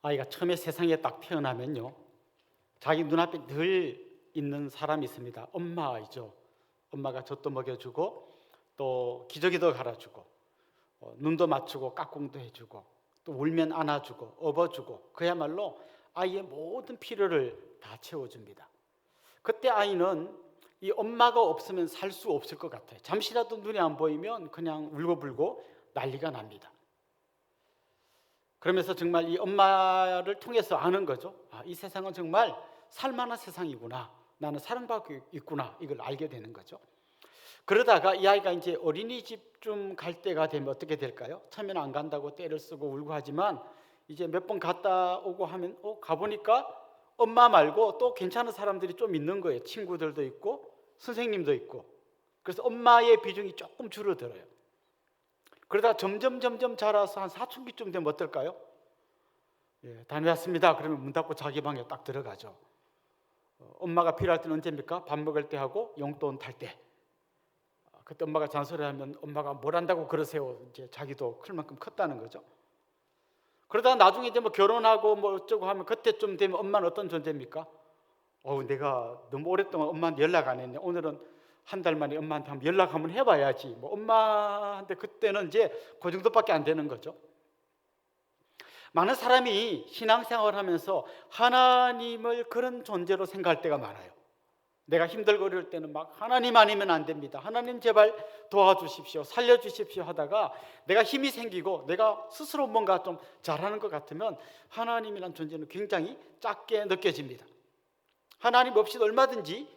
아이가 처음에 세상에 딱 태어나면요, 자기 눈앞에 늘 있는 사람이 있습니다. 엄마이죠. 엄마가 젖도 먹여주고 또 기저귀도 갈아주고 눈도 맞추고 까꿍도 해주고 또 울면 안아주고 업어주고, 그야말로 아이의 모든 필요를 다 채워줍니다. 그때 아이는 이 엄마가 없으면 살 수 없을 것 같아요. 잠시라도 눈이 안 보이면 그냥 울고불고 난리가 납니다. 그러면서 정말 이 엄마를 통해서 아는 거죠. 이 세상은 정말 살만한 세상이구나, 나는 사랑받고 있구나, 이걸 알게 되는 거죠. 그러다가 이 아이가 이제 어린이집쯤 갈 때가 되면 어떻게 될까요? 처음에는 안 간다고 떼를 쓰고 울고 하지만 이제 몇 번 갔다 오고 하면 가보니까 엄마 말고 또 괜찮은 사람들이 좀 있는 거예요. 친구들도 있고 선생님도 있고. 그래서 엄마의 비중이 조금 줄어들어요. 그러다가 점점 자라서 한 사춘기쯤 되면 어떨까요? 다녀왔습니다. 그러면 문 닫고 자기 방에 딱 들어가죠. 엄마가 필요할 때는 언제입니까? 밥 먹을 때 하고 용돈 탈 때. 그때 엄마가 잔소리하면 엄마가 뭘 한다고 그러세요. 이제 자기도 클 만큼 컸다는 거죠. 그러다가 나중에 이제 뭐 결혼하고 뭐 어쩌고 하면 그때쯤 되면 엄마는 어떤 존재입니까? 내가 너무 오랫동안 엄마한테 연락 안 했네. 오늘은 한 달 만에 엄마한테 한번 연락 한번 해봐야지. 뭐 엄마한테 그때는 이제 그 정도밖에 안 되는 거죠. 많은 사람이 신앙생활하면서 하나님을 그런 존재로 생각할 때가 많아요. 내가 힘들고 어려울 때는 막 하나님 아니면 안 됩니다. 하나님 제발 도와주십시오, 살려주십시오 하다가 내가 힘이 생기고 내가 스스로 뭔가 좀 잘하는 것 같으면 하나님이란 존재는 굉장히 작게 느껴집니다. 하나님 없이도 얼마든지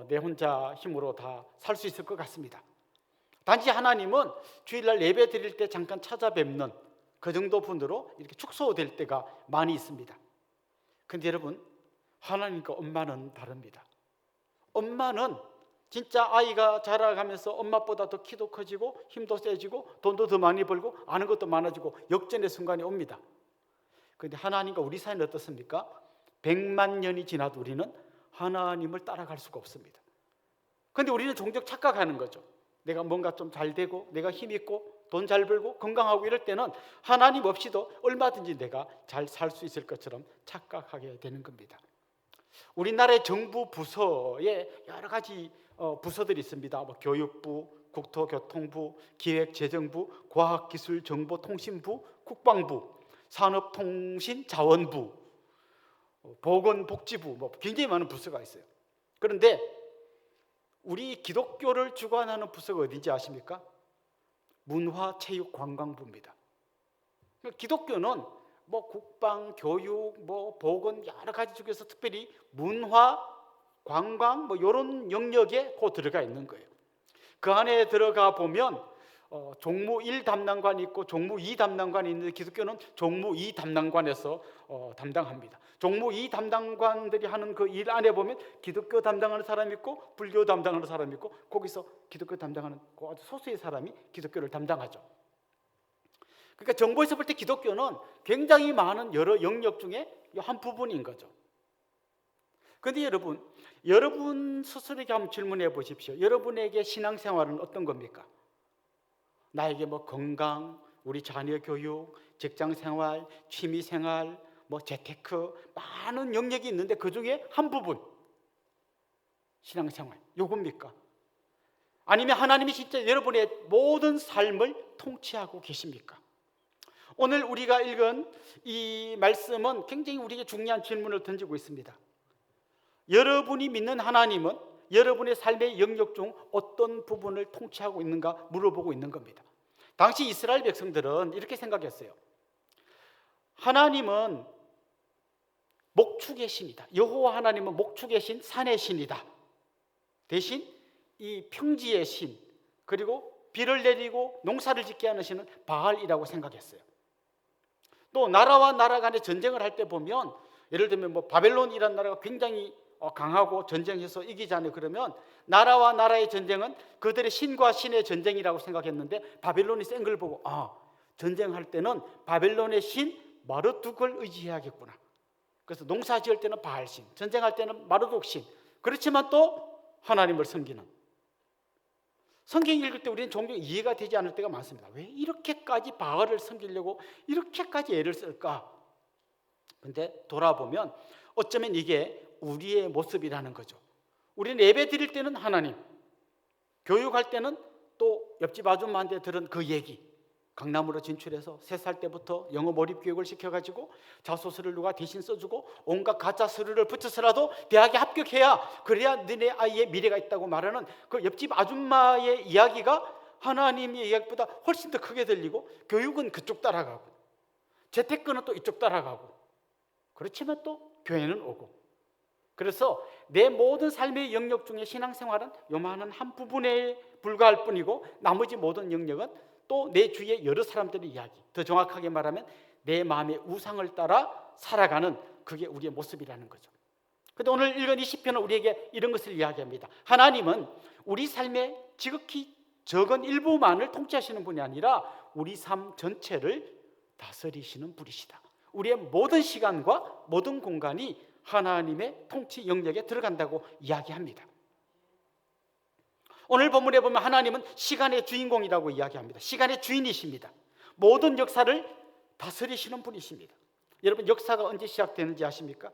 내 혼자 힘으로 다 살 수 있을 것 같습니다. 단지 하나님은 주일날 예배 드릴 때 잠깐 찾아뵙는 그 정도 분으로 이렇게 축소될 때가 많이 있습니다. 그런데 여러분, 하나님과 엄마는 다릅니다. 엄마는 진짜 아이가 자라가면서 엄마보다 더 키도 커지고 힘도 세지고 돈도 더 많이 벌고 아는 것도 많아지고 역전의 순간이 옵니다. 그런데 하나님과 우리 사이는 어떻습니까? 100만 년이 지나도 우리는 하나님을 따라갈 수가 없습니다. 그런데 우리는 종종 착각하는 거죠. 내가 뭔가 좀 잘 되고 내가 힘 있고 돈 잘 벌고 건강하고 이럴 때는 하나님 없이도 얼마든지 내가 잘 살 수 있을 것처럼 착각하게 되는 겁니다. 우리나라의 정부 부서에 여러 가지 부서들이 있습니다. 교육부, 국토교통부, 기획재정부, 과학기술정보통신부, 국방부, 산업통신자원부, 보건복지부, 굉장히 많은 부서가 있어요. 그런데 우리 기독교를 주관하는 부서가 어딘지 아십니까? 문화체육관광부입니다. 기독교는 국방, 교육, 보건 여러 가지 중에서 특별히 문화, 관광 이런 영역에 들어가 있는 거예요. 그 안에 들어가 보면 종무 1 담당관이 있고 종무 2 담당관이 있는데 기독교는 종무 2 담당관에서 담당합니다. 종무 2 담당관들이 하는 그 일 안에 보면 기독교 담당하는 사람이 있고 불교 담당하는 사람이 있고 거기서 기독교 담당하는 아주 소수의 사람이 기독교를 담당하죠. 그러니까 정부에서 볼 때 기독교는 굉장히 많은 여러 영역 중에 한 부분인 거죠. 그런데 여러분 스스로에게 한번 질문해 보십시오. 여러분에게 신앙생활은 어떤 겁니까? 나에게 건강, 우리 자녀 교육, 직장생활, 취미생활, 재테크 많은 영역이 있는데 그 중에 한 부분 신앙생활 요겁니까? 아니면 하나님이 진짜 여러분의 모든 삶을 통치하고 계십니까? 오늘 우리가 읽은 이 말씀은 굉장히 우리에게 중요한 질문을 던지고 있습니다. 여러분이 믿는 하나님은 여러분의 삶의 영역 중 어떤 부분을 통치하고 있는가 물어보고 있는 겁니다. 당시 이스라엘 백성들은 이렇게 생각했어요. 하나님은 목축의 신이다. 여호와 하나님은 목축의 신, 산의 신이다. 대신 이 평지의 신, 그리고 비를 내리고 농사를 짓게 하는 신은 바알이라고 생각했어요. 또 나라와 나라 간의 전쟁을 할 때 보면 예를 들면 바벨론이라는 나라가 굉장히 강하고 전쟁해서 이기자네 그러면 나라와 나라의 전쟁은 그들의 신과 신의 전쟁이라고 생각했는데 바벨론이 센 걸 보고 전쟁할 때는 바벨론의 신 마르둑을 의지해야겠구나. 그래서 농사 지을 때는 바알신, 전쟁할 때는 마르둑신, 그렇지만 또 하나님을 섬기는. 성경 읽을 때 우리는 종종 이해가 되지 않을 때가 많습니다. 왜 이렇게까지 바알을 섬기려고 이렇게까지 애를 쓸까? 근데 돌아보면 어쩌면 이게 우리의 모습이라는 거죠. 우리는 예배 드릴 때는 하나님, 교육할 때는 또 옆집 아줌마한테 들은 그 얘기, 강남으로 진출해서 3살 때부터 영어 몰입 교육을 시켜가지고 자소서를 누가 대신 써주고 온갖 가짜 서류를 붙여서라도 대학에 합격해야 그래야 너네 아이의 미래가 있다고 말하는 그 옆집 아줌마의 이야기가 하나님의 이야기보다 훨씬 더 크게 들리고, 교육은 그쪽 따라가고 재테크는 또 이쪽 따라가고, 그렇지만 또 교회는 오고. 그래서 내 모든 삶의 영역 중에 신앙생활은 요만한 한 부분에 불과할 뿐이고, 나머지 모든 영역은 또 내 주위의 여러 사람들의 이야기, 더 정확하게 말하면 내 마음의 우상을 따라 살아가는, 그게 우리의 모습이라는 거죠. 그런데 오늘 읽은 이 시편은 우리에게 이런 것을 이야기합니다. 하나님은 우리 삶의 지극히 적은 일부만을 통치하시는 분이 아니라 우리 삶 전체를 다스리시는 분이시다. 우리의 모든 시간과 모든 공간이 하나님의 통치 영역에 들어간다고 이야기합니다. 오늘 본문에 보면 하나님은 시간의 주인공이라고 이야기합니다. 시간의 주인이십니다. 모든 역사를 다스리시는 분이십니다. 여러분, 역사가 언제 시작되는지 아십니까?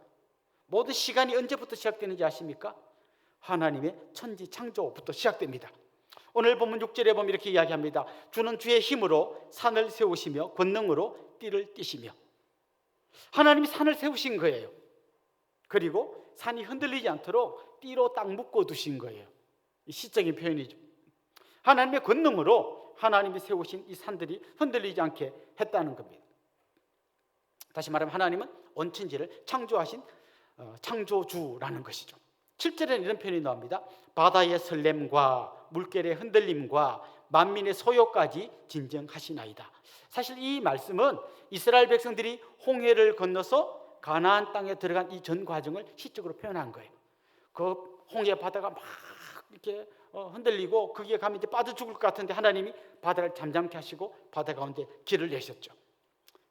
모든 시간이 언제부터 시작되는지 아십니까? 하나님의 천지 창조부터 시작됩니다. 오늘 본문 6절에 보면 이렇게 이야기합니다. 주는 주의 힘으로 산을 세우시며 권능으로 띠를 띠시며. 하나님이 산을 세우신 거예요. 그리고 산이 흔들리지 않도록 띠로 딱 묶어 두신 거예요. 이 시적인 표현이죠. 하나님의 권능으로 하나님이 세우신 이 산들이 흔들리지 않게 했다는 겁니다. 다시 말하면 하나님은 온 천지를 창조하신 창조주라는 것이죠. 7절에는 이런 표현이 나옵니다. 바다의 설렘과 물결의 흔들림과 만민의 소요까지 진정하시나이다. 사실 이 말씀은 이스라엘 백성들이 홍해를 건너서 가나안 땅에 들어간 이 전 과정을 시적으로 표현한 거예요. 그 홍해 바다가 막 이렇게 흔들리고 거기에 가면 이제 빠져 죽을 것 같은데 하나님이 바다를 잠잠케 하시고 바다 가운데 길을 내셨죠.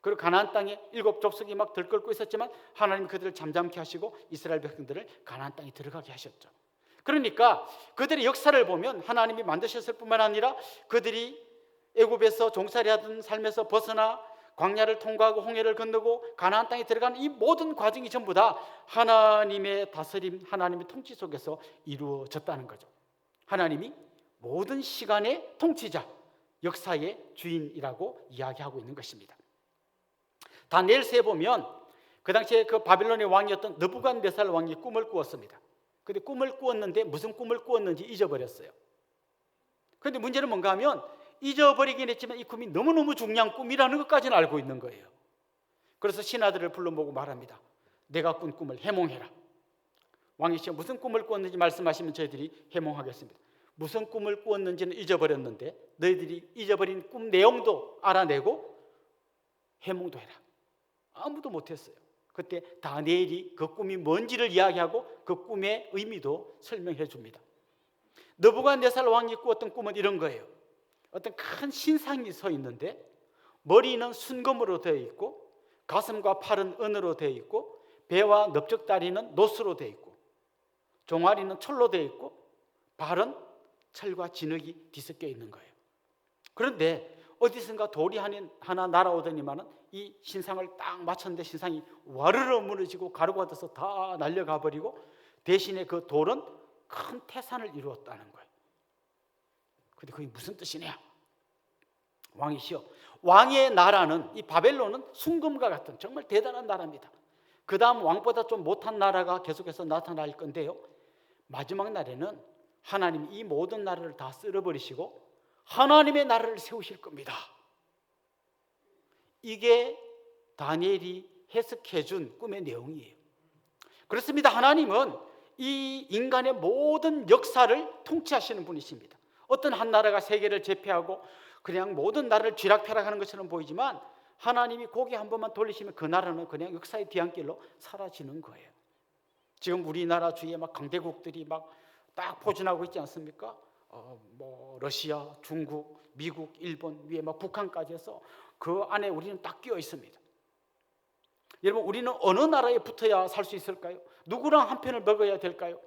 그리고 가나안 땅에 7 족속이 막 들끓고 있었지만 하나님이 그들을 잠잠케 하시고 이스라엘 백성들을 가나안 땅에 들어가게 하셨죠. 그러니까 그들의 역사를 보면 하나님이 만드셨을 뿐만 아니라 그들이 애굽에서 종살이 하던 삶에서 벗어나 광야를 통과하고 홍해를 건너고 가나안 땅에 들어가는 이 모든 과정이 전부 다 하나님의 다스림, 하나님의 통치 속에서 이루어졌다는 거죠. 하나님이 모든 시간의 통치자, 역사의 주인이라고 이야기하고 있는 것입니다. 다니엘서에 보면 그 당시에 그 바빌론의 왕이었던 느부갓네살 왕이 꿈을 꾸었습니다. 근데 꿈을 꾸었는데 무슨 꿈을 꾸었는지 잊어버렸어요. 그런데 문제는 뭔가 하면 잊어버리긴 했지만 이 꿈이 너무너무 중요한 꿈이라는 것까지는 알고 있는 거예요. 그래서 신하들을 불러모으고 말합니다. 내가 꾼 꿈을 해몽해라. 왕이 무슨 꿈을 꾸었는지 말씀하시면 저희들이 해몽하겠습니다. 무슨 꿈을 꾸었는지는 잊어버렸는데 너희들이 잊어버린 꿈 내용도 알아내고 해몽도 해라. 아무도 못했어요. 그때 다니엘이 그 꿈이 뭔지를 이야기하고 그 꿈의 의미도 설명해 줍니다. 느부갓네살 왕이 꾸었던 꿈은 이런 거예요. 어떤 큰 신상이 서 있는데 머리는 순금으로 되어 있고 가슴과 팔은 은으로 되어 있고 배와 넓적다리는 노스로 되어 있고 종아리는 철로 되어 있고 발은 철과 진흙이 뒤섞여 있는 거예요. 그런데 어디선가 돌이 하나 날아오더니만은 이 신상을 딱 맞췄는데 신상이 와르르 무너지고 가루가 돼서 다 날려가 버리고 대신에 그 돌은 큰 태산을 이루었다는 거예요. 근데 그게 무슨 뜻이냐? 왕이시여, 왕의 나라는, 이 바벨론은 순금과 같은 정말 대단한 나라입니다. 그 다음 왕보다 좀 못한 나라가 계속해서 나타날 건데요, 마지막 날에는 하나님이 이 모든 나라를 다 쓸어버리시고 하나님의 나라를 세우실 겁니다. 이게 다니엘이 해석해 준 꿈의 내용이에요. 그렇습니다. 하나님은 이 인간의 모든 역사를 통치하시는 분이십니다. 어떤 한 나라가 세계를 제패하고 그냥 모든 나라를 쥐락펴락하는 것처럼 보이지만 하나님이 고개 한 번만 돌리시면 그 나라는 그냥 역사의 뒤안길로 사라지는 거예요. 지금 우리나라 주위에 막 강대국들이 막 딱 포진하고 있지 않습니까? 뭐 러시아, 중국, 미국, 일본 위에 막 북한까지 해서 그 안에 우리는 딱 끼어 있습니다. 여러분, 우리는 어느 나라에 붙어야 살 수 있을까요? 누구랑 한 편을 먹어야 될까요?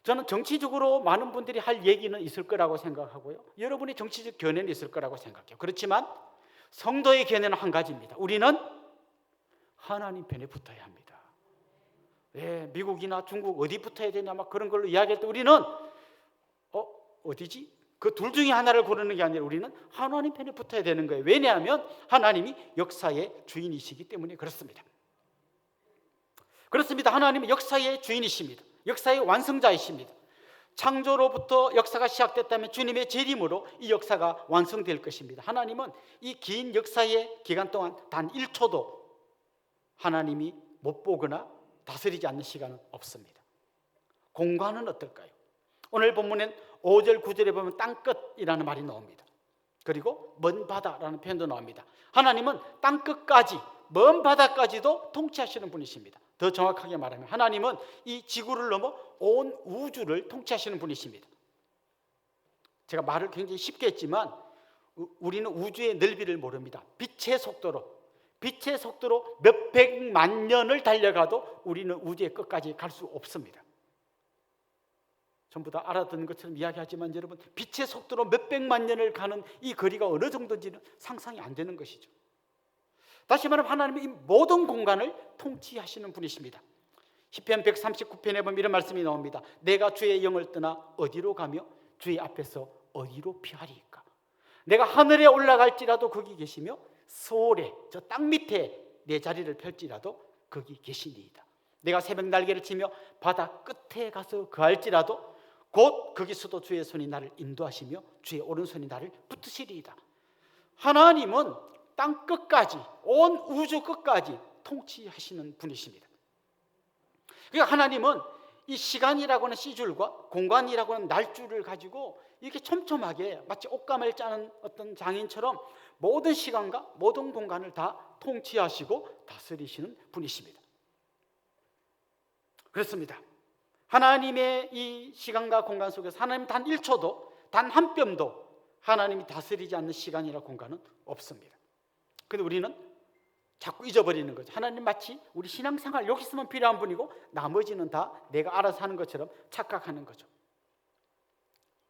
저는 정치적으로 많은 분들이 할 얘기는 있을 거라고 생각하고요, 여러분의 정치적 견해는 있을 거라고 생각해요. 그렇지만 성도의 견해는 한 가지입니다. 우리는 하나님 편에 붙어야 합니다. 예, 미국이나 중국 어디 붙어야 되냐 막 그런 걸로 이야기할 때 우리는 어디지? 그 둘 중에 하나를 고르는 게 아니라 우리는 하나님 편에 붙어야 되는 거예요. 왜냐하면 하나님이 역사의 주인이시기 때문에 그렇습니다. 그렇습니다. 하나님은 역사의 주인이십니다. 역사의 완성자이십니다. 창조로부터 역사가 시작됐다면 주님의 재림으로 이 역사가 완성될 것입니다. 하나님은 이 긴 역사의 기간 동안 단 1초도 하나님이 못 보거나 다스리지 않는 시간은 없습니다. 공간은 어떨까요? 오늘 본문엔 5절 9절에 보면 땅끝이라는 말이 나옵니다. 그리고 먼 바다라는 표현도 나옵니다. 하나님은 땅끝까지 먼 바다까지도 통치하시는 분이십니다. 더 정확하게 말하면 하나님은 이 지구를 넘어 온 우주를 통치하시는 분이십니다. 제가 말을 굉장히 쉽게 했지만 우리는 우주의 넓이를 모릅니다. 빛의 속도로 몇백만 년을 달려가도 우리는 우주의 끝까지 갈 수 없습니다. 전부 다 알아듣는 것처럼 이야기하지만 여러분, 빛의 속도로 몇백만 년을 가는 이 거리가 어느 정도인지는 상상이 안 되는 것이죠. 다시 말하면 하나님은 이 모든 공간을 통치하시는 분이십니다. 시편 139편에 보면 이런 말씀이 나옵니다. 내가 주의 영을 떠나 어디로 가며 주의 앞에서 어디로 피하리이까. 내가 하늘에 올라갈지라도 거기 계시며 소홀에 저 땅 밑에 내 자리를 펼지라도 거기 계시니이다. 내가 새벽 날개를 치며 바다 끝에 가서 거할지라도 곧 거기서도 주의 손이 나를 인도하시며 주의 오른손이 나를 붙드시리이다. 하나님은 땅 끝까지, 온 우주 끝까지 통치하시는 분이십니다. 그러니까 하나님은 이 시간이라고 하는 시줄과 공간이라고 하는 날줄을 가지고 이렇게 촘촘하게 마치 옷감을 짜는 어떤 장인처럼 모든 시간과 모든 공간을 다 통치하시고 다스리시는 분이십니다. 그렇습니다. 하나님의 이 시간과 공간 속에서 하나님 단 1초도, 단 한 뼘도 하나님이 다스리지 않는 시간이나 공간은 없습니다. 근데 우리는 자꾸 잊어버리는 거죠. 하나님 마치 우리 신앙생활 여기 있으면 필요한 분이고 나머지는 다 내가 알아서 하는 것처럼 착각하는 거죠.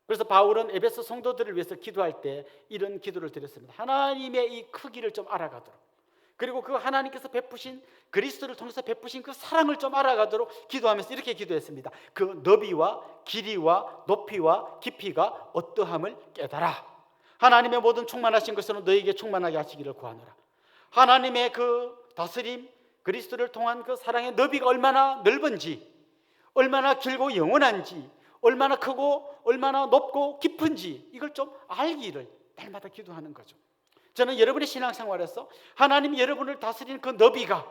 그래서 바울은 에베소 성도들을 위해서 기도할 때 이런 기도를 드렸습니다. 하나님의 이 크기를 좀 알아가도록, 그리고 그 하나님께서 베푸신 그리스도를 통해서 베푸신 그 사랑을 좀 알아가도록 기도하면서 이렇게 기도했습니다. 그 너비와 길이와 높이와 깊이가 어떠함을 깨달아. 하나님의 모든 충만하신 것으로 너에게 충만하게 하시기를 구하노라. 하나님의 그 다스림, 그리스도를 통한 그 사랑의 너비가 얼마나 넓은지, 얼마나 길고 영원한지, 얼마나 크고 얼마나 높고 깊은지 이걸 좀 알기를 날마다 기도하는 거죠. 저는 여러분의 신앙생활에서 하나님이 여러분을 다스리는 그 너비가,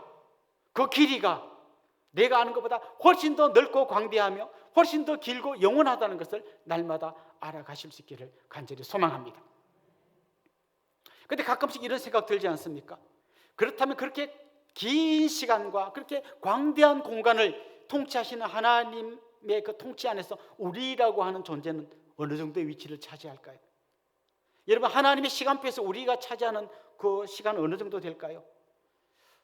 그 길이가 내가 아는 것보다 훨씬 더 넓고 광대하며 훨씬 더 길고 영원하다는 것을 날마다 알아가실 수 있기를 간절히 소망합니다. 그런데 가끔씩 이런 생각 들지 않습니까? 그렇다면 그렇게 긴 시간과 그렇게 광대한 공간을 통치하시는 하나님의 그 통치 안에서 우리라고 하는 존재는 어느 정도의 위치를 차지할까요? 여러분, 하나님의 시간표에서 우리가 차지하는 그 시간은 어느 정도 될까요?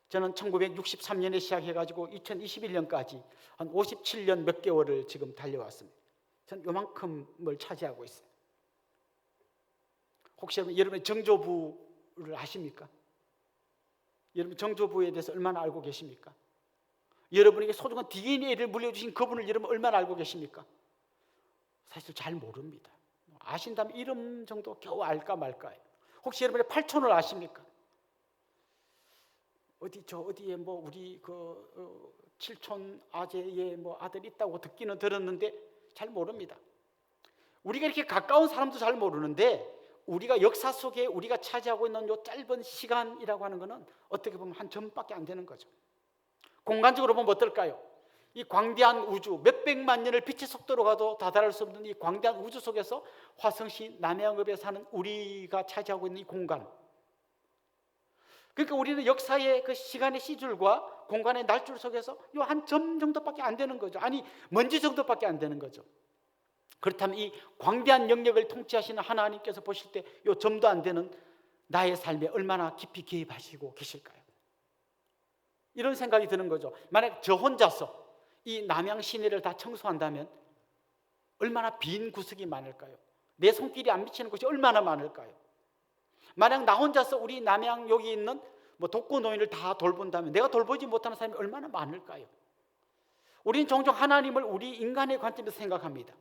저는 1963년에 시작해가지고 2021년까지 한 57년 몇 개월을 지금 달려왔습니다. 저는 요만큼을 차지하고 있어요. 혹시 여러분 정조부를 아십니까? 여러분 정조부에 대해서 얼마나 알고 계십니까? 여러분에게 소중한 DNA를 물려주신 그분을 여러분 얼마나 알고 계십니까? 사실 잘 모릅니다. 아신다면 이름 정도 겨우 알까 말까요? 혹시 여러분의 팔촌을 아십니까? 어디에 뭐 우리 그 칠촌 아재의 뭐 아들 있다고 듣기는 들었는데 잘 모릅니다. 우리가 이렇게 가까운 사람도 잘 모르는데 우리가 역사 속에 우리가 차지하고 있는 요 짧은 시간이라고 하는 것은 어떻게 보면 한 점밖에 안 되는 거죠. 공간적으로 보면 어떨까요? 이 광대한 우주, 몇백만 년을 빛의 속도로 가도 다다를 수 없는 이 광대한 우주 속에서 화성시 남해안급에 사는 우리가 차지하고 있는 이 공간, 그러니까 우리는 역사의 그 시간의 시줄과 공간의 날줄 속에서 이 한 점 정도밖에 안 되는 거죠. 아니, 먼지 정도밖에 안 되는 거죠. 그렇다면 이 광대한 영역을 통치하시는 하나님께서 보실 때 이 점도 안 되는 나의 삶에 얼마나 깊이 개입하시고 계실까요? 이런 생각이 드는 거죠. 만약 저 혼자서 이 남양 시내를 다 청소한다면 얼마나 빈 구석이 많을까요? 내 손길이 안 미치는 곳이 얼마나 많을까요? 만약 나 혼자서 우리 남양 여기 있는 뭐 독거노인을 다 돌본다면 내가 돌보지 못하는 사람이 얼마나 많을까요? 우리는 종종 하나님을 우리 인간의 관점에서 생각합니다.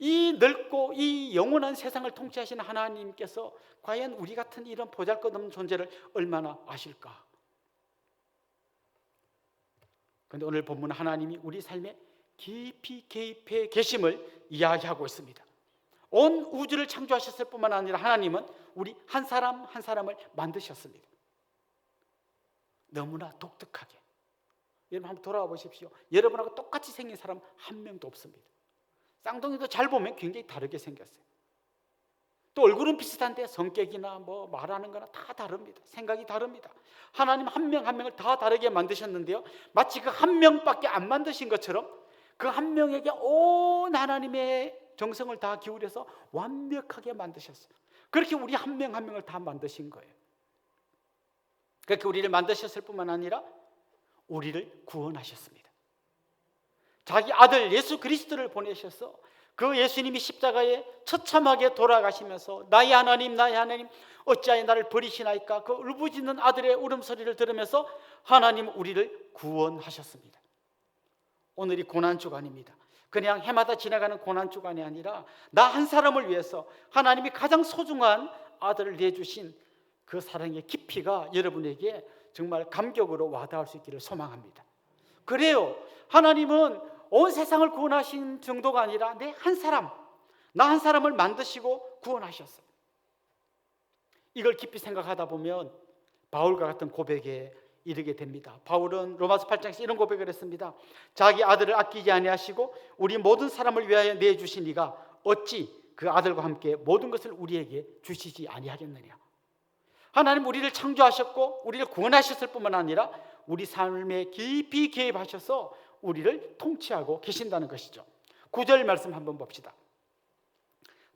이 넓고 이 영원한 세상을 통치하시는 하나님께서 과연 우리 같은 이런 보잘것없는 존재를 얼마나 아실까? 그런데 오늘 본문은 하나님이 우리 삶에 깊이 개입해 계심을 이야기하고 있습니다. 온 우주를 창조하셨을 뿐만 아니라 하나님은 우리 한 사람 한 사람을 만드셨습니다. 너무나 독특하게. 여러분 한번 돌아와 보십시오. 여러분하고 똑같이 생긴 사람 한 명도 없습니다. 쌍둥이도 잘 보면 굉장히 다르게 생겼어요. 또 얼굴은 비슷한데 성격이나 뭐 말하는 거나 다 다릅니다. 생각이 다릅니다. 하나님 한 명 한 명을 다 다르게 만드셨는데요, 마치 그 한 명밖에 안 만드신 것처럼 그 한 명에게 온 하나님의 정성을 다 기울여서 완벽하게 만드셨어요. 그렇게 우리 한 명 한 명을 다 만드신 거예요. 그렇게 우리를 만드셨을 뿐만 아니라 우리를 구원하셨습니다. 자기 아들 예수 그리스도를 보내셔서 그 예수님이 십자가에 처참하게 돌아가시면서 나의 하나님 나의 하나님 어찌하여 나를 버리시나이까, 그 울부짖는 아들의 울음소리를 들으면서 하나님 우리를 구원하셨습니다. 오늘이 고난주간입니다. 그냥 해마다 지나가는 고난주간이 아니라 나 한 사람을 위해서 하나님이 가장 소중한 아들을 내주신 그 사랑의 깊이가 여러분에게 정말 감격으로 와닿을 수 있기를 소망합니다. 그래요, 하나님은 온 세상을 구원하신 정도가 아니라 내 한 사람, 나 한 사람을 만드시고 구원하셨어요. 이걸 깊이 생각하다 보면 바울과 같은 고백에 이르게 됩니다. 바울은 로마서 8장에서 이런 고백을 했습니다. 자기 아들을 아끼지 아니하시고 우리 모든 사람을 위하여 내주신 이가 어찌 그 아들과 함께 모든 것을 우리에게 주시지 아니하겠느냐. 하나님 우리를 창조하셨고 우리를 구원하셨을 뿐만 아니라 우리 삶에 깊이 개입하셔서 우리를 통치하고 계신다는 것이죠. 9절 말씀 한번 봅시다.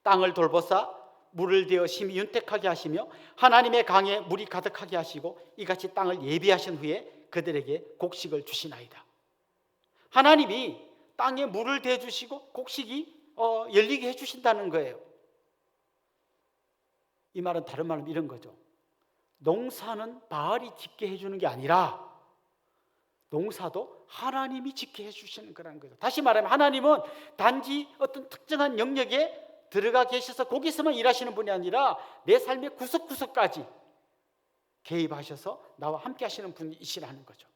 땅을 돌보사 물을 대어 심히 윤택하게 하시며 하나님의 강에 물이 가득하게 하시고 이같이 땅을 예비하신 후에 그들에게 곡식을 주시나이다. 하나님이 땅에 물을 대주시고 곡식이 열리게 해주신다는 거예요. 이 말은 다른 말은 이런 거죠. 농사는 바알이 짓게 해주는 게 아니라 농사도 하나님이 짓게 해주시는 거라는 거죠. 다시 말하면 하나님은 단지 어떤 특정한 영역에 들어가 계셔서 거기서만 일하시는 분이 아니라 내 삶의 구석구석까지 개입하셔서 나와 함께 하시는 분이시라는 거죠.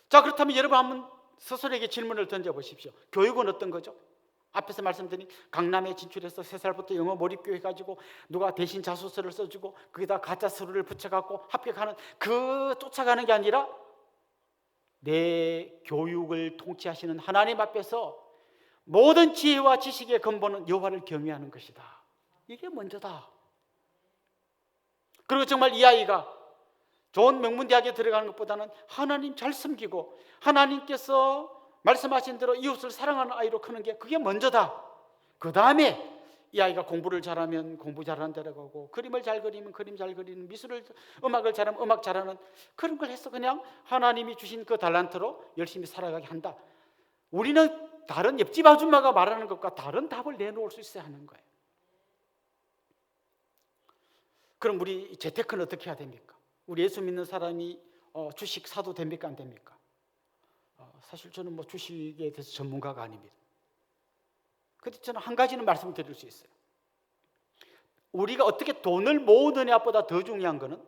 자, 그렇다면 여러분 한번 스스로에게 질문을 던져보십시오. 교육은 어떤 거죠? 앞에서 말씀드린 강남에 진출해서 3살부터 영어 몰입교 해가지고 누가 대신 자소서를 써주고 거기다 가짜 서류를 붙여갖고 합격하는 그 쫓아가는 게 아니라 내 교육을 통치하시는 하나님 앞에서 모든 지혜와 지식의 근본은 여호와를 경외하는 것이다. 이게 먼저다. 그리고 정말 이 아이가 좋은 명문대학에 들어가는 것보다는 하나님 잘 섬기고 하나님께서 말씀하신 대로 이웃을 사랑하는 아이로 크는 게 그게 먼저다. 그 다음에 이 아이가 공부를 잘하면 공부 잘하는 데로 가고 그림을 잘 그리면 그림 잘 그리는, 음악을 잘하면 음악 잘하는 그런 걸 해서 그냥 하나님이 주신 그 달란트로 열심히 살아가게 한다. 우리는 다른 옆집 아줌마가 말하는 것과 다른 답을 내놓을 수 있어야 하는 거예요. 그럼 우리 재테크는 어떻게 해야 됩니까? 우리 예수 믿는 사람이 주식 사도 됩니까? 안 됩니까? 사실 저는 뭐 주식에 대해서 전문가가 아닙니다. 그런데 저는 한 가지는 말씀드릴 수 있어요. 우리가 어떻게 돈을 모으느냐보다 더 중요한 것은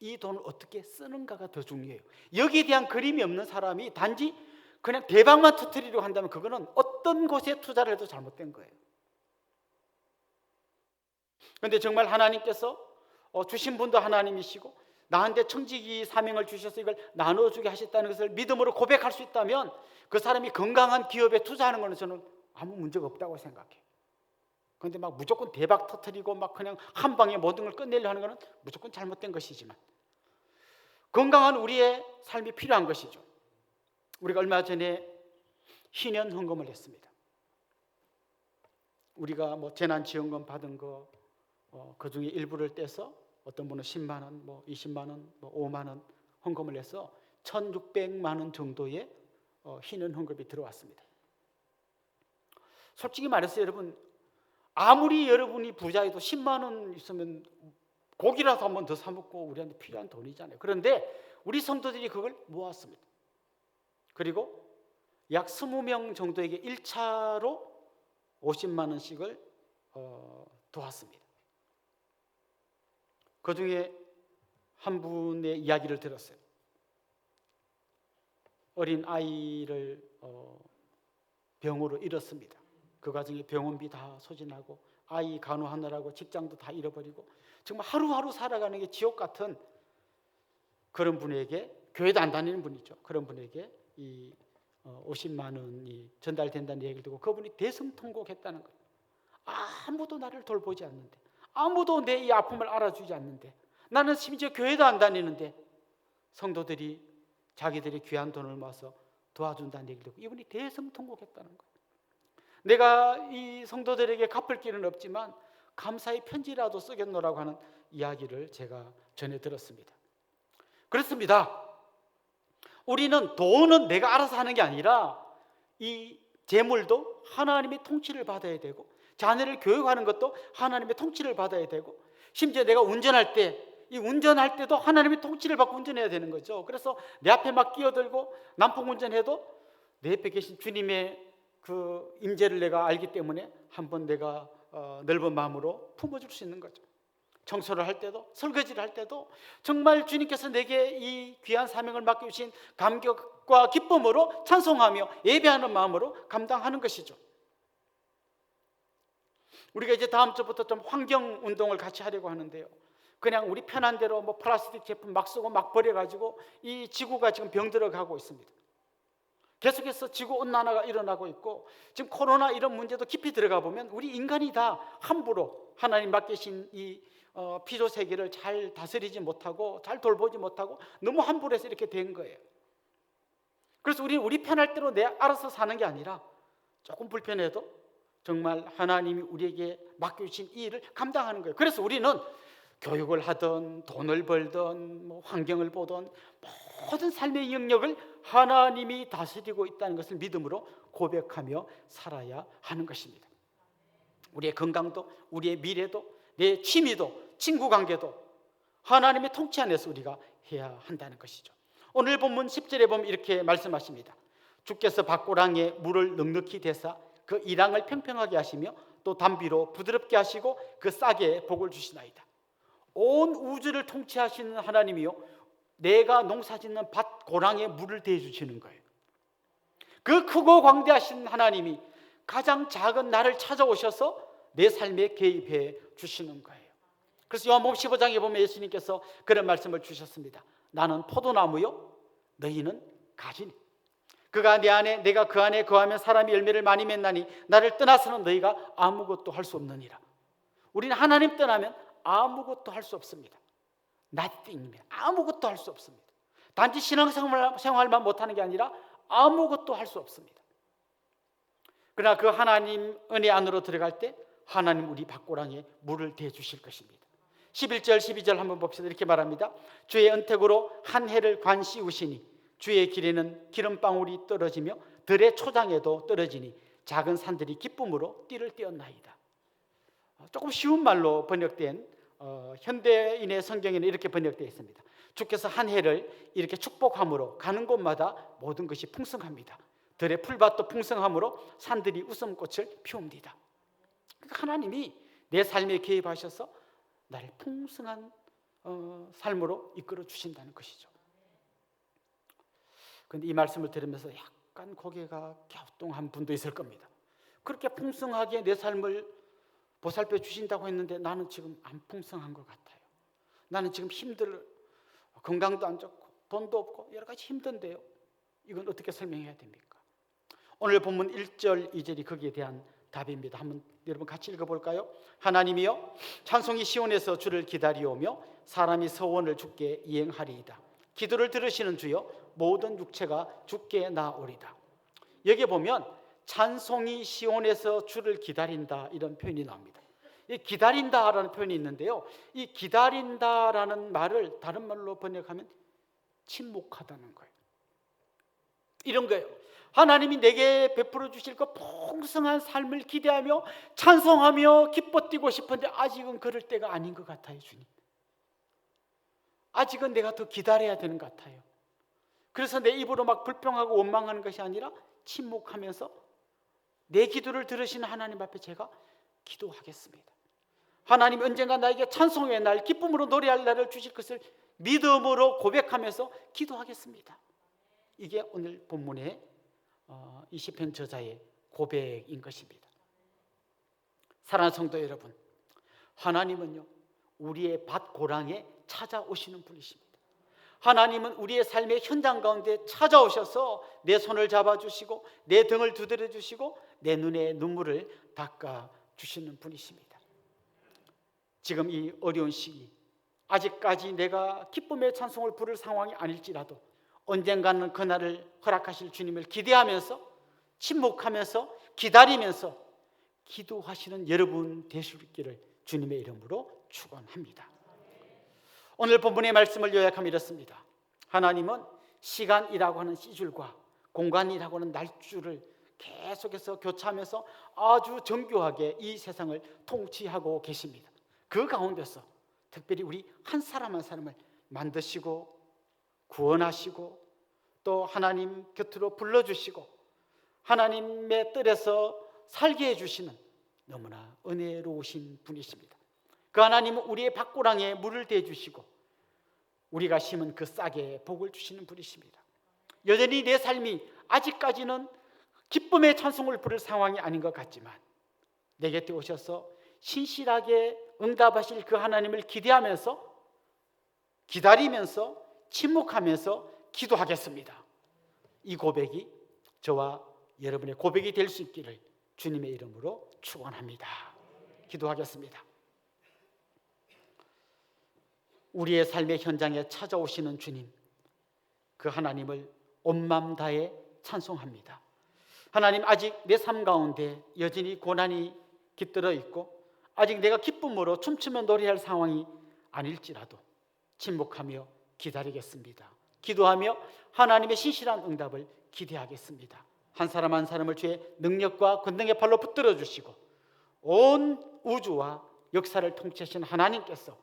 이 돈을 어떻게 쓰는가가 더 중요해요. 여기에 대한 그림이 없는 사람이 단지 그냥 대박만 터뜨리려고 한다면 그거는 어떤 곳에 투자를 해도 잘못된 거예요. 그런데 정말 하나님께서 주신 분도 하나님이시고 나한테 청지기 사명을 주셔서 이걸 나눠주게 하셨다는 것을 믿음으로 고백할 수 있다면 그 사람이 건강한 기업에 투자하는 것은 저는 아무 문제가 없다고 생각해요. 그런데 막 무조건 대박 터뜨리고 막 그냥 한 방에 모든 걸 끝내려 하는 것은 무조건 잘못된 것이지만 건강한 우리의 삶이 필요한 것이죠. 우리가 얼마 전에 희년 헌금을 했습니다. 우리가 뭐 재난지원금 받은 거 그 중에 일부를 떼서 어떤 분은 10만 원, 뭐 20만 원, 뭐 5만 원 헌금을 해서 1,600만 원 정도의 희년 헌금이 들어왔습니다. 솔직히 말해서 여러분, 아무리 여러분이 부자여도 10만 원 있으면 고기라도 한번 더 사 먹고 우리한테 필요한 돈이잖아요. 그런데 우리 성도들이 그걸 모았습니다. 그리고 약 20명 정도에게 1차로 50만 원씩을 도왔습니다. 그 중에 한 분의 이야기를 들었어요. 어린 아이를 병으로 잃었습니다. 그 과정에 병원비 다 소진하고 아이 간호하느라고 직장도 다 잃어버리고 정말 하루하루 살아가는 게 지옥 같은 그런 분에게, 교회도 안 다니는 분이죠. 그런 분에게 이 50만 원이 전달된다는 얘기를 듣고 그분이 대성통곡했다는 거예요. 아무도 나를 돌보지 않는데, 아무도 내 이 아픔을 알아주지 않는데, 나는 심지어 교회도 안 다니는데 성도들이 자기들이 귀한 돈을 모아서 도와준다는 얘기를 듣고 이분이 대성통곡했다는 거예요. 내가 이 성도들에게 갚을 길은 없지만 감사의 편지라도 쓰겠노라고 하는 이야기를 제가 전해 들었습니다. 그렇습니다. 우리는 돈은 내가 알아서 하는 게 아니라 이 재물도 하나님의 통치를 받아야 되고, 자녀를 교육하는 것도 하나님의 통치를 받아야 되고, 심지어 내가 운전할 때 운전할 때도 하나님의 통치를 받고 운전해야 되는 거죠. 그래서 내 앞에 막 끼어들고 난폭 운전해도 내 옆에 계신 주님의 그 임재를 내가 알기 때문에 한번 내가 넓은 마음으로 품어줄 수 있는 거죠. 청소를 할 때도, 설거지를 할 때도 정말 주님께서 내게 이 귀한 사명을 맡겨주신 감격과 기쁨으로 찬송하며 예배하는 마음으로 감당하는 것이죠. 우리가 이제 다음 주부터 좀 환경 운동을 같이 하려고 하는데요, 그냥 우리 편한 대로 뭐 플라스틱 제품 막 쓰고 막 버려가지고 이 지구가 지금 병들어 가고 있습니다. 계속해서 지구온난화가 일어나고 있고, 지금 코로나 이런 문제도 깊이 들어가 보면 우리 인간이 다 함부로 하나님 맡기신 이 피조 세계를 잘 다스리지 못하고 잘 돌보지 못하고 너무 함부로 해서 이렇게 된 거예요. 그래서 우리 편할 대로 내 알아서 사는 게 아니라 조금 불편해도 정말 하나님이 우리에게 맡겨주신 이 일을 감당하는 거예요. 그래서 우리는 교육을 하든 돈을 벌든 뭐 환경을 보든 모든 삶의 영역을 하나님이 다스리고 있다는 것을 믿음으로 고백하며 살아야 하는 것입니다. 우리의 건강도, 우리의 미래도, 내 취미도, 친구 관계도 하나님의 통치 안에서 우리가 해야 한다는 것이죠. 오늘 본문 10절에 보면 이렇게 말씀하십니다. 주께서 밭고랑에 물을 넉넉히 대사 그 이랑을 평평하게 하시며 또 담비로 부드럽게 하시고 그 싹에 복을 주시나이다. 온 우주를 통치하시는 하나님이요, 내가 농사짓는 밭 고랑에 물을 대주시는 거예요. 그 크고 광대하신 하나님이 가장 작은 나를 찾아오셔서 내 삶에 개입해 주시는 거예요. 그래서 요한복음 15장에 보면 예수님께서 그런 말씀을 주셨습니다. 나는 포도나무요, 너희는 가지니. 그가 내 안에, 내가 그 안에 거하면 사람이 열매를 많이 맺나니 나를 떠나서는 너희가 아무것도 할 수 없느니라. 우리는 하나님 떠나면 아무것도 할 수 없습니다. nothing입니다. 아무것도 할 수 없습니다. 단지 신앙생활만 못하는 게 아니라 아무것도 할 수 없습니다. 그러나 그 하나님 은혜 안으로 들어갈 때 하나님 우리 밭고랑에 물을 대주실 것입니다. 11절 12절 한번 봅시다. 이렇게 말합니다. 주의 은택으로 한 해를 관씌우시니 주의 길에는 기름방울이 떨어지며 들의 초장에도 떨어지니 작은 산들이 기쁨으로 띠를 띄었나이다. 조금 쉬운 말로 번역된 현대인의 성경에는 이렇게 번역되어 있습니다. 주께서 한 해를 이렇게 축복함으로 가는 곳마다 모든 것이 풍성합니다. 들의 풀밭도 풍성함으로 산들이 웃음꽃을 피웁니다. 그러니까 하나님이 내 삶에 개입하셔서 나를 풍성한 삶으로 이끌어 주신다는 것이죠. 그런데 이 말씀을 들으면서 약간 고개가 갸우뚱한 분도 있을 겁니다. 그렇게 풍성하게 내 삶을 보살펴 주신다고 했는데 나는 지금 안 풍성한 것 같아요. 나는 지금 건강도 안 좋고 돈도 없고 여러 가지 힘든데요. 이건 어떻게 설명해야 됩니까? 오늘 본문 1절 2절이 거기에 대한 답입니다. 한번 여러분 같이 읽어볼까요? 하나님이여 찬송이 시온에서 주를 기다리오며 사람이 서원을 주께 이행하리이다. 기도를 들으시는 주여 모든 육체가 주께 나오리다. 여기 보면 찬송이 시온에서 주를 기다린다 이런 표현이 나옵니다. 이 기다린다라는 표현이 있는데요, 이 기다린다라는 말을 다른 말로 번역하면 침묵하다는 거예요. 이런 거예요. 하나님이 내게 베풀어 주실 그 풍성한 삶을 기대하며 찬송하며 기뻐 뛰고 싶은데 아직은 그럴 때가 아닌 것 같아요. 주님, 아직은 내가 더 기다려야 되는 것 같아요. 그래서 내 입으로 막 불평하고 원망하는 것이 아니라 침묵하면서 내 기도를 들으시는 하나님 앞에 제가 기도하겠습니다. 하나님 언젠가 나에게 찬송의 날, 기쁨으로 노래할 날을 주실 것을 믿음으로 고백하면서 기도하겠습니다. 이게 오늘 본문의 이 시편 저자의 고백인 것입니다. 사랑하는 성도 여러분, 하나님은요 우리의 밭 고랑에 찾아오시는 분이십니다. 하나님은 우리의 삶의 현장 가운데 찾아오셔서 내 손을 잡아주시고 내 등을 두드려 주시고 내 눈에 눈물을 닦아주시는 분이십니다. 지금 이 어려운 시기, 아직까지 내가 기쁨의 찬송을 부를 상황이 아닐지라도 언젠가는 그날을 허락하실 주님을 기대하면서 침묵하면서 기다리면서 기도하시는 여러분 되시기를 주님의 이름으로 축원합니다. 오늘 본문의 말씀을 요약하면 이렇습니다. 하나님은 시간이라고 하는 시줄과 공간이라고 하는 날줄을 계속해서 교차하면서 아주 정교하게 이 세상을 통치하고 계십니다. 그 가운데서 특별히 우리 한 사람 한 사람을 만드시고 구원하시고 또 하나님 곁으로 불러주시고 하나님의 뜰에서 살게 해주시는 너무나 은혜로우신 분이십니다. 그 하나님은 우리의 밭고랑에 물을 대주시고 우리가 심은 그 싹에 복을 주시는 분이십니다. 여전히 내 삶이 아직까지는 기쁨의 찬송을 부를 상황이 아닌 것 같지만 내 곁에 오셔서 신실하게 응답하실 그 하나님을 기대하면서 기다리면서 침묵하면서 기도하겠습니다. 이 고백이 저와 여러분의 고백이 될 수 있기를 주님의 이름으로 축원합니다. 기도하겠습니다. 우리의 삶의 현장에 찾아오시는 주님, 그 하나님을 온 마음 다해 찬송합니다. 하나님, 아직 내 삶 가운데 여전히 고난이 깃들어 있고 아직 내가 기쁨으로 춤추며 노래할 상황이 아닐지라도 침묵하며 기다리겠습니다. 기도하며 하나님의 신실한 응답을 기대하겠습니다. 한 사람 한 사람을 주의 능력과 권능의 팔로 붙들어 주시고 온 우주와 역사를 통치하시는 하나님께서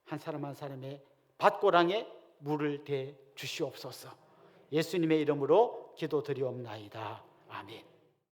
한 사람 한 사람의 밭고랑에 물을 대 주시옵소서. 예수님의 이름으로 기도드리옵나이다. 아멘.